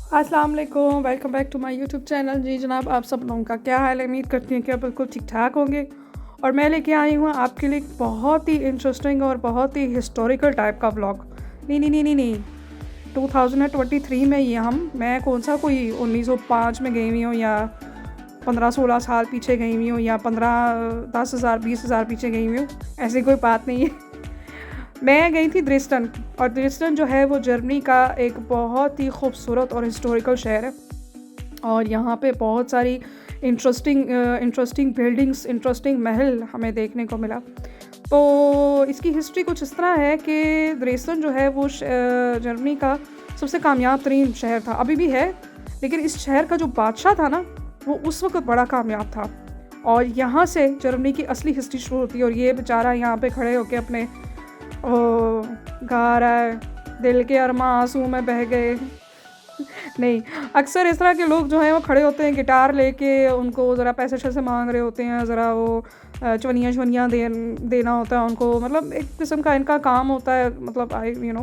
अस्सलाम वालेकुम, welcome back to my YouTube channel. जी जनाब, आप सब लोगों का क्या हाल है? उम्मीद करती हैं कि आप बिल्कुल ठीक ठाक होंगे। और मैं लेके आई हूँ आपके लिए एक बहुत ही इंटरेस्टिंग और बहुत ही हिस्टोरिकल टाइप का व्लॉग। नहीं नहीं नहीं नहीं नहीं 2023 में ये मैं कौन सा कोई 1905 में गई हुई हूँ या 15-16 साल पीछे गई हुई हूँ या 15-10,000-20,000 पीछे गई हुई हूँ। ऐसी कोई बात नहीं है। मैं गई थी द्रेस्टन, और द्रेस्टन जो है वो जर्मनी का एक बहुत ही खूबसूरत और हिस्टोरिकल शहर है। और यहाँ पे बहुत सारी इंटरेस्टिंग बिल्डिंग्स, इंटरेस्टिंग महल हमें देखने को मिला। तो इसकी हिस्ट्री कुछ इस तरह है कि द्रेस्टन जो है वो जर्मनी का सबसे कामयाब तरीन शहर था, अभी भी है। लेकिन इस शहर का जो बादशाह था ना, वो उस वक्त बड़ा कामयाब था। और यहाँ से जर्मनी की असली हिस्ट्री शुरू होती है। और ये बेचारा यहाँ पे खड़े होके अपने गा रहा है, दिल के अरमां आंसू में बह गए। नहीं, अक्सर इस तरह के लोग जो हैं वो खड़े होते हैं गिटार लेके, उनको ज़रा पैसे शैसे मांग रहे होते हैं, ज़रा वो चवनियाँ देना होता है उनको, मतलब एक किस्म का इनका काम होता है, मतलब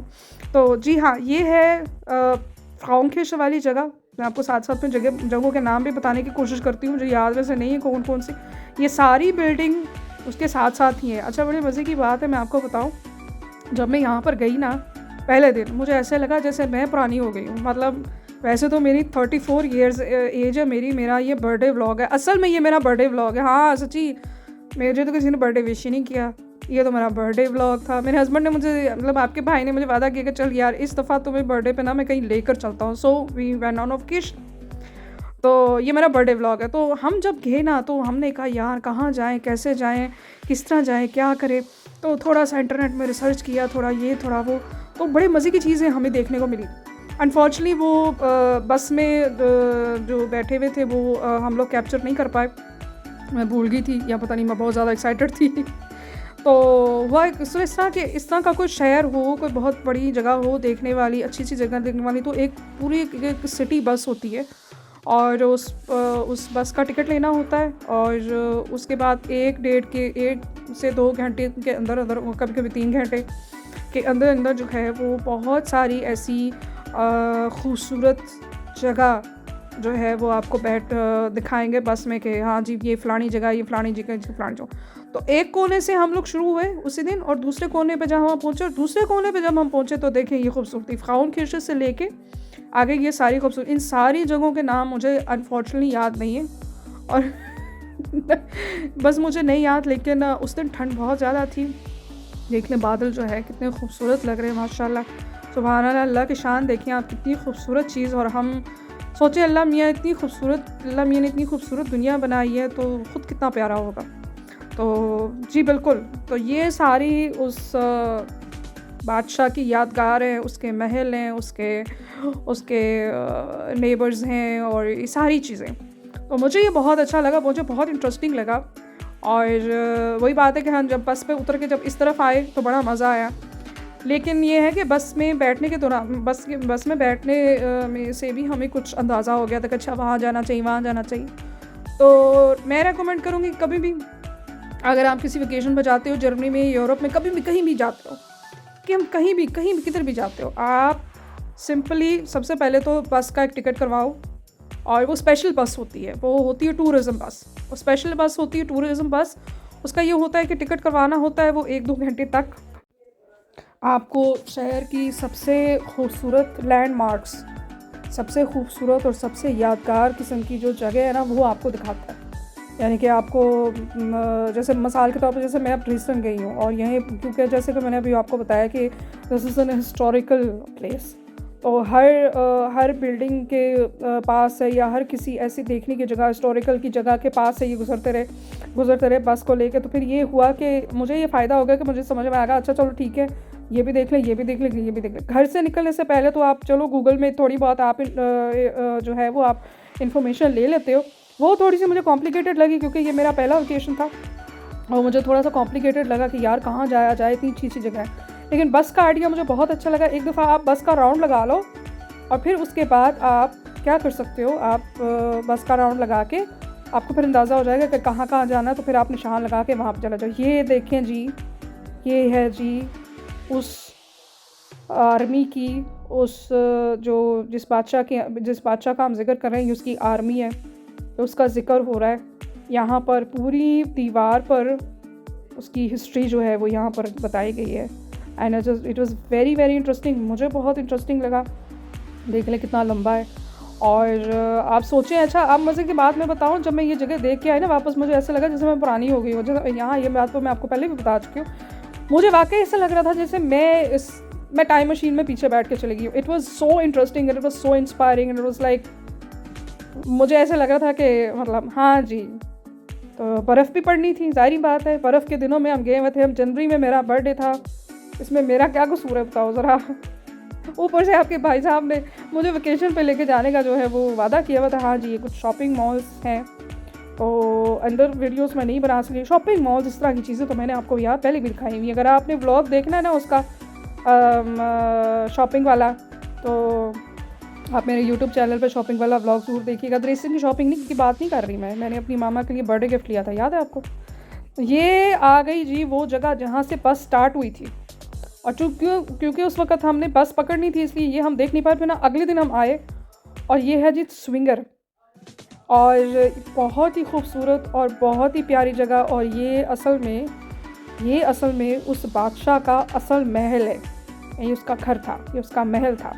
तो जी हाँ, ये है फ्राउंकिश वाली जगह। मैं आपको साथ साथ में जगहों के नाम भी बताने की कोशिश करती हूँ, मुझे याद वैसे नहीं है कौन कौन सी। ये सारी बिल्डिंग उसके साथ साथ ही है। अच्छा, बड़े मज़े की बात है, मैं आपको बताऊँ, जब मैं यहाँ पर गई ना, पहले दिन मुझे ऐसे लगा जैसे मैं पुरानी हो गई हूँ। मतलब वैसे तो मेरी 34 ईयर्स एज है मेरा ये बर्थडे व्लॉग है। असल में ये मेरा बर्थडे व्लॉग है। हाँ सच्ची, मुझे तो किसी ने बर्थडे विश ही नहीं किया। ये तो मेरा बर्थडे व्लॉग था। मेरे हस्बैंड ने मुझे, मतलब आपके भाई ने मुझे वादा किया कि चल यार इस दफ़ा तुम्हें बर्थडे पे ना मैं कहीं लेकर चलता हूँ। So we went on of Kish. तो ये मेरा बर्थडे व्लॉग है। तो हम जब गए ना, तो हमने कहा यार कहाँ जाएँ, कैसे जाएँ, किस तरह जाएँ, क्या करें। तो थोड़ा सा इंटरनेट में रिसर्च किया, थोड़ा ये थोड़ा वो, तो बड़े मज़े की चीज़ें हमें देखने को मिली। अनफॉर्चुनेटली वो बस में जो बैठे हुए थे वो हम लोग कैप्चर नहीं कर पाए। मैं भूल गई थी, या पता नहीं मैं बहुत ज़्यादा एक्साइटेड थी। तो हुआ इस तरह का कोई शहर हो, कोई बहुत बड़ी जगह हो देखने वाली, अच्छी सी जगह देखने वाली, तो एक पूरी एक सिटी बस होती है। और उस बस का टिकट लेना होता है। और उसके बाद 1 से 2 घंटे के अंदर अंदर, कभी कभी 3 घंटे के अंदर अंदर जो है वो बहुत सारी ऐसी खूबसूरत जगह जो है वो आपको दिखाएंगे बस में कि हाँ जी ये फ़लानी जगह, ये फ़लानी जगह, ये फ़लानी जगह। तो एक कोने से हम लोग शुरू हुए उसी दिन, और दूसरे कोने पे जब हम पहुँचे, और दूसरे कोने पे जब हम पहुँचे तो देखें ये खूबसूरती, फ्राउनकिर्che से लेके आगे ये सारी खूबसूरत, इन सारी जगहों के नाम मुझे अनफॉर्चुनेटली याद नहीं है। और बस मुझे नहीं याद, लेकिन उस दिन ठंड बहुत ज़्यादा थी। देख लें बादल जो है कितने खूबसूरत लग रहे हैं, माशाल्लाह, सुभान अल्लाह। अल्लाह की शान देखिए आप, कितनी खूबसूरत चीज़। और हम सोचे अल्लाह मियाँ ने इतनी खूबसूरत दुनिया बनाई है, तो ख़ुद कितना प्यारा होगा। तो जी बिल्कुल, तो ये सारी उस बादशाह की यादगार है, उसके महल हैं, उसके नेबर्स हैं, और ये सारी चीज़ें। तो मुझे ये बहुत अच्छा लगा, मुझे बहुत इंटरेस्टिंग लगा। और वही बात है कि हम जब बस पे उतर के जब इस तरफ आए तो बड़ा मज़ा आया। लेकिन ये है कि बस में बैठने के दौरान, बस में बैठने में से भी हमें कुछ अंदाज़ा हो गया था कि अच्छा वहाँ जाना चाहिए, वहाँ जाना चाहिए। तो मैं रेकमेंड करूँगी, कभी भी अगर आप किसी वेकेशन पर जाते हो जर्मनी में, यूरोप में, कभी भी कहीं भी जाते हो, कि हम कहीं भी किधर भी जाते हो, आप सिंपली सबसे पहले तो बस का एक टिकट करवाओ। और वो स्पेशल बस होती है, वो होती है टूरिज़म बस। वो स्पेशल बस होती है टूरिज़म बस। उसका ये होता है कि टिकट करवाना होता है, वो 1-2 घंटे तक आपको शहर की सबसे खूबसूरत लैंडमार्क्स, सबसे खूबसूरत और सबसे यादगार किस्म की जो जगह है ना, वो आपको दिखाता है। यानी कि आपको जैसे मिसाल के तौर पर, जैसे मैं अब ड्रेस्टन गई हूँ, और यहीं क्योंकि जैसे कि मैंने अभी आपको बताया कि this is an historical place, तो हर बिल्डिंग के पास है, या हर किसी ऐसी देखने की जगह, हिस्टोरिकल की जगह के पास से ये गुजरते रहे बस को लेके। तो फिर ये हुआ कि मुझे ये फ़ायदा हो गया कि मुझे समझ में आ गया, अच्छा चलो ठीक है, ये भी देख लें, ये भी देख लें, ये भी देख लें। घर से निकलने से पहले तो आप चलो गूगल में थोड़ी बहुत आप जो है वो आप इन्फॉर्मेशन ले लेते हो। वो थोड़ी सी मुझे कॉम्प्लिकेटेड लगी, क्योंकि ये मेरा पहला वेकेशन था, और मुझे थोड़ा सा कॉम्प्लिकेटेड लगा कि यार कहाँ जाया जाए, इतनी अच्छी जगह है। लेकिन बस का आइडिया मुझे बहुत अच्छा लगा। एक दफ़ा आप बस का राउंड लगा लो, और फिर उसके बाद आप क्या कर सकते हो, आप बस का राउंड लगा के आपको फिर अंदाज़ा हो जाएगा कि कहाँ कहाँ जाना है, तो फिर आप निशान लगा के वहाँ पर चला जाओ। ये देखें जी, ये है जी उस आर्मी की उस जिस बादशाह का हम ज़िक्र कर रहे हैं, उसकी आर्मी है, उसका ज़िक्र हो रहा है यहाँ पर। पूरी दीवार पर उसकी हिस्ट्री जो है वो यहाँ पर बताई गई है। And it was very very interesting. मुझे बहुत इंटरेस्टिंग लगा। देख लें कितना लंबा है। और आप सोचें, अच्छा अब मज़े की बात मैं बताऊँ, जब मैं ये जगह देख के आई ना वापस, मुझे ऐसा लगा जैसे मैं पुरानी हो गई हूँ। जैसे यहाँ ये बात तो मैं आपको पहले भी बता चुकी हूँ। मुझे वाकई ऐसा लग रहा था जैसे मैं टाइम मशीन में पीछे बैठ के चली गई हूँ। It was so interesting, it was so inspiring, it was like, मुझे ऐसा लग रहा था कि मतलब हाँ जी। तो बर्फ़ भी पड़नी थी, ज़ाहिर बात है, बर्फ़ के दिनों में हम गए हुए थे। हम जनवरी में, मेरा बर्थडे था, इसमें मेरा क्या कसूर है बताओ ज़रा। ऊपर से आपके भाई साहब ने मुझे वेकेशन पे लेके जाने का जो है वो वादा किया हुआ था। हाँ जी, ये कुछ शॉपिंग मॉल्स हैं, तो अंदर वीडियोस में नहीं बना सकी। शॉपिंग मॉल्स, इस तरह की चीज़ें तो मैंने आपको यहाँ पहले भी दिखाई हुई। अगर आपने व्लॉग देखना है ना उसका शॉपिंग वाला, तो आप मेरे यूट्यूब चैनल पे शॉपिंग वाला व्लॉग ज़रूर देखिएगा। ड्रेसिंग की शॉपिंग की बात नहीं कर रही मैंने अपनी मामा के लिए बर्थडे गिफ्ट लिया था, याद है आपको। ये आ गई जी वो जगह जहाँ से बस स्टार्ट हुई थी। और क्योंकि उस वक्त हमने बस पकड़नी थी, इसलिए ये हम देख नहीं पाए। फिर ना अगले दिन हम आए और ये है जी स्विंगर। और बहुत ही खूबसूरत और बहुत ही प्यारी जगह। और ये असल में उस बादशाह का असल महल है। ये उसका घर था, ये उसका महल था।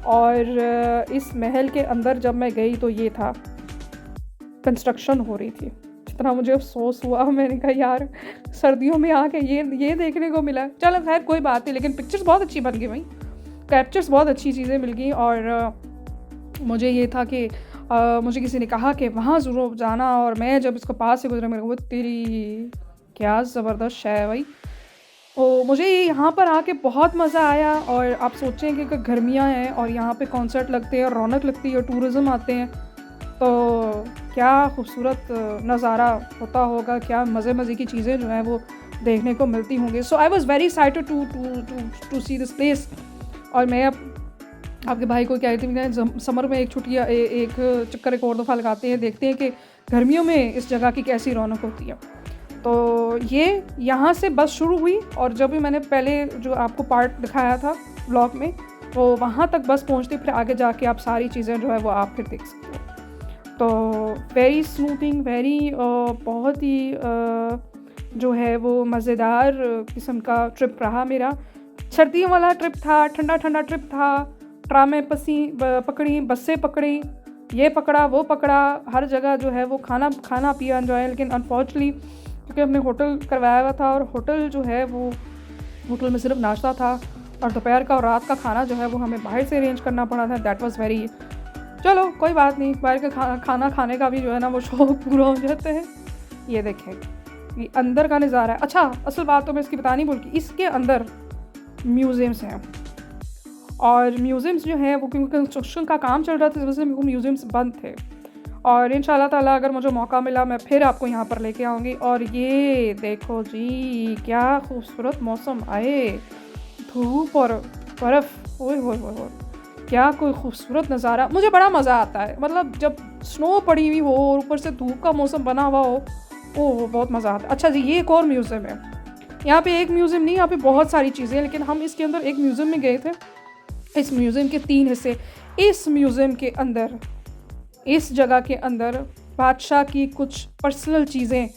और इस महल के अंदर जब मैं गई तो ये था, कंस्ट्रक्शन हो रही थी। जितना मुझे अफसोस हुआ, मैंने कहा यार सर्दियों में आके ये देखने को मिला। चलो खैर कोई बात नहीं, लेकिन पिक्चर्स बहुत अच्छी बन गई भाई, कैप्चर्स बहुत अच्छी चीज़ें मिल गई। और मुझे ये था कि मुझे किसी ने कहा कि वहाँ ज़रूर जाना। और मैं जब इसको पास से गुजरा, मेरे को तेरी क्या ज़बरदस्त शय है भाई। मुझे यहाँ पर आके बहुत मज़ा आया। और आप सोचें कि गर्मियाँ हैं और यहाँ पे कॉन्सर्ट लगते हैं, रौनक लगती है, टूरिज़म आते हैं, तो क्या खूबसूरत नज़ारा होता होगा, क्या मज़े की चीज़ें जो हैं वो देखने को मिलती होंगी। So I was very excited to see this place. और मैं अब आपके भाई को कह रही थी, समर में एक छुट्टियाँ एक चक्कर एक और दफ़ा लगाते हैं, देखते हैं कि गर्मियों में इस जगह की कैसी रौनक होती है। तो ये यहाँ से बस शुरू हुई। और जब भी मैंने पहले जो आपको पार्ट दिखाया था व्लॉग में, तो वहाँ तक बस पहुँचती, फिर आगे जाके आप सारी चीज़ें जो है वो आप फिर देख सकते हो। तो वेरी स्मूथिंग, वेरी बहुत ही जो है वो मज़ेदार किस्म का ट्रिप रहा मेरा। सर्दियों वाला ट्रिप था, ठंडा ट्रिप था। ट्रामें पकड़ी, बसें पकड़ी, ये पकड़ा वो पकड़ा, हर जगह जो है वो खाना पिया एंजॉय। लेकिन अनफॉर्चुनेटली क्योंकि हमने होटल करवाया हुआ था, और होटल जो है वो होटल में सिर्फ नाश्ता था, और दोपहर का और रात का खाना जो है वो हमें बाहर से अरेंज करना पड़ा था। दैट वाज़ वेरी, चलो कोई बात नहीं, बाहर का खाना खाने का भी जो है ना वो शौक पूरा हो जाते हैं। ये देखें, ये अंदर का नज़ारा है। अच्छा, असल बात तो मैं इसकी बतानी भूल गई, इसके अंदर म्यूज़ियम्स हैं। और म्यूज़ियम्स जो हैं वो क्योंकि कंस्ट्रक्शन का काम चल रहा था, इस वजह से वो म्यूज़ियम्स बंद थे। और इंशाल्लाह ताला अगर मुझे मौका मिला मैं फिर आपको यहाँ पर लेके आऊँगी। और ये देखो जी, क्या खूबसूरत मौसम आए, धूप और बर्फ़, ओए होए होए होए, क्या कोई खूबसूरत नज़ारा। मुझे बड़ा मज़ा आता है, मतलब जब स्नो पड़ी हुई हो और ऊपर से धूप का मौसम बना हुआ हो, ओह बहुत मज़ा आता है। अच्छा जी, ये एक और म्यूज़ियम है। यहाँ पे एक म्यूज़ियम नहीं, यहाँ पे बहुत सारी चीज़ें हैं, लेकिन हम इसके अंदर एक म्यूज़ियम में गए थे। इस म्यूज़ियम के 3 हिस्से। इस म्यूज़ियम के अंदर, इस जगह के अंदर बादशाह की कुछ पर्सनल चीज़ें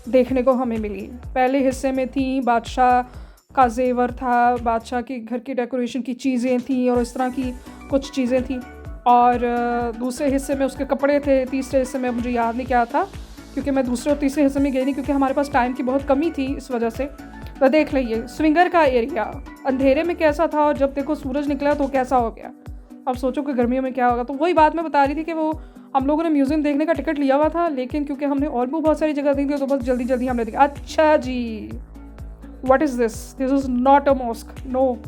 देखने को हमें मिली। पहले हिस्से में थी बादशाह का ज़ेवर था, बादशाह के घर की डेकोरेशन की चीज़ें थी, और इस तरह की कुछ चीज़ें थी। और दूसरे हिस्से में उसके कपड़े थे। तीसरे हिस्से में मुझे याद नहीं क्या था, क्योंकि मैं दूसरे और तीसरे हिस्से में गई नहीं, क्योंकि हमारे पास टाइम की बहुत कमी थी इस वजह से। तो देख लीजिए स्विंगर का एरिया अंधेरे में कैसा था, और जब देखो सूरज निकला तो कैसा हो गया। अब सोचो कि गर्मियों में क्या होगा। तो वही बात मैं बता रही थी कि वो हम लोगों ने म्यूज़ियम देखने का टिकट लिया हुआ था, लेकिन क्योंकि हमने और भी बहुत सारी जगह देखी थी, तो बस जल्दी हमने देखा। अच्छा जी, what is this? This is not a mosque, no,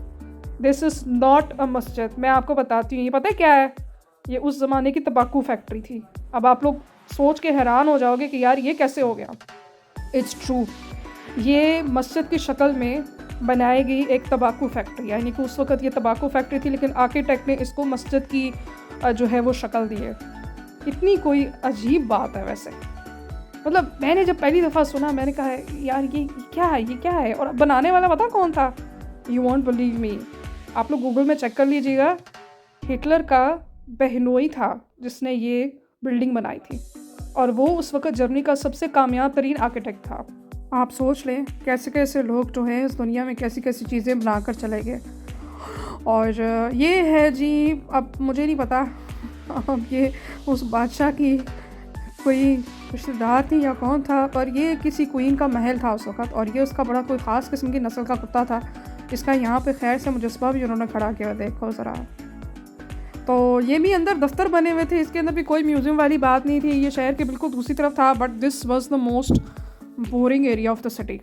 this is not a मस्जिद। मैं आपको बताती हूँ, ये पता है क्या है? ये उस ज़माने की तंबाकू फैक्ट्री थी। अब आप लोग सोच के हैरान हो जाओगे कि यार ये कैसे हो गया। इट्स ट्रू, ये मस्जिद की शक्ल में बनाई गई एक तंबाकू फैक्ट्री, यानी कि उस वक्त ये तंबाकू फैक्ट्री थी, लेकिन आर्किटेक्ट ने इसको मस्जिद की जो है वो शक्ल दी है। इतनी कोई अजीब बात है वैसे। मतलब मैंने जब पहली दफ़ा सुना, मैंने कहा यार ये क्या है, ये क्या है। और बनाने वाला पता कौन था? यू वॉन्ट बिलीव मी, आप लोग गूगल में चेक कर लीजिएगा, हिटलर का बहनोई था जिसने ये बिल्डिंग बनाई थी, और वो उस वक़्त जर्मनी का सबसे कामयाब तरीन आर्किटेक्ट था। आप सोच लें कैसे कैसे लोग जो हैं इस दुनिया में कैसी कैसी चीज़ें बना कर चले गए। और ये है जी, अब मुझे नहीं पता अब ये उस बादशाह की कोई रिश्तेदार थी या कौन था, पर ये किसी क्वीन का महल था उस वक़्त, और ये उसका बड़ा कोई ख़ास किस्म की नस्ल का कुत्ता था जिसका यहाँ पे खैर से मुजस्मा भी उन्होंने खड़ा किया, देखो ज़रा। तो ये भी अंदर दफ्तर बने हुए थे, इसके अंदर भी कोई म्यूज़ियम वाली बात नहीं थी, ये शहर के बिल्कुल दूसरी तरफ था, but this was the most boring area of the city.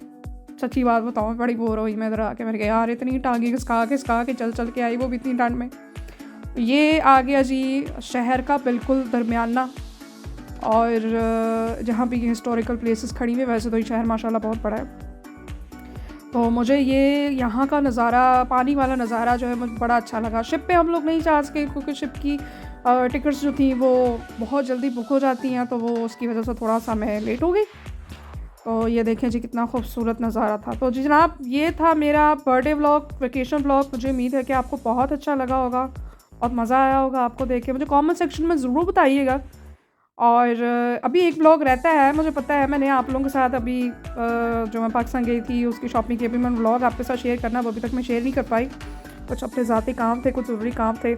सच्ची बात बताऊँ, बड़ी बोर हुई मैं इधर आके। मैंने कहा यार इतनी टांगी खिसका के चल चल के आई, वो भी इतनी ठंड में। ये आ गया जी शहर का बिल्कुल दरमियाना, और जहाँ भी हिस्टोरिकल प्लेसेस खड़ी हुई। वैसे तो ये शहर माशाल्लाह बहुत बड़ा है, तो मुझे ये यहाँ का नज़ारा, पानी वाला नज़ारा जो है मुझे बड़ा अच्छा लगा। शिप पे हम लोग नहीं जा सके क्योंकि शिप की टिकट्स जो थी वो बहुत जल्दी बुक हो जाती हैं, तो वो उसकी वजह से थोड़ा सा मैं लेट हो गई। तो ये देखें जी कितना खूबसूरत नज़ारा था। तो जी जनाब, ये था मेरा बर्थडे व्लॉग, वेकेशन व्लॉग। मुझे उम्मीद है कि आपको बहुत अच्छा लगा होगा और मज़ा आया होगा आपको देख के। मुझे कमेंट सेक्शन में ज़रूर बताइएगा। और अभी एक व्लॉग रहता है, मुझे पता है, मैंने आप लोगों के साथ अभी जो मैं पाकिस्तान गई थी उसकी शॉपिंग की, अभी मैं व्लॉग आपके साथ शेयर करना वो अभी तक मैं शेयर नहीं कर पाई, कुछ अपने ज़ाती काम थे, कुछ ज़रूरी काम थे।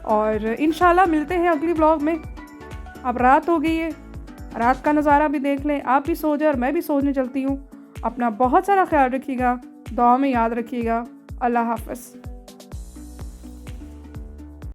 और इंशाल्लाह मिलते हैं अगली व्लॉग में। अब रात हो गई है, रात का नज़ारा भी देख लें, आप भी सो जाए और मैं भी सोने चलती हूँ। अपना बहुत सारा ख्याल रखिएगा, दुआ में याद रखिएगा। अल्लाह हाफ़िज़।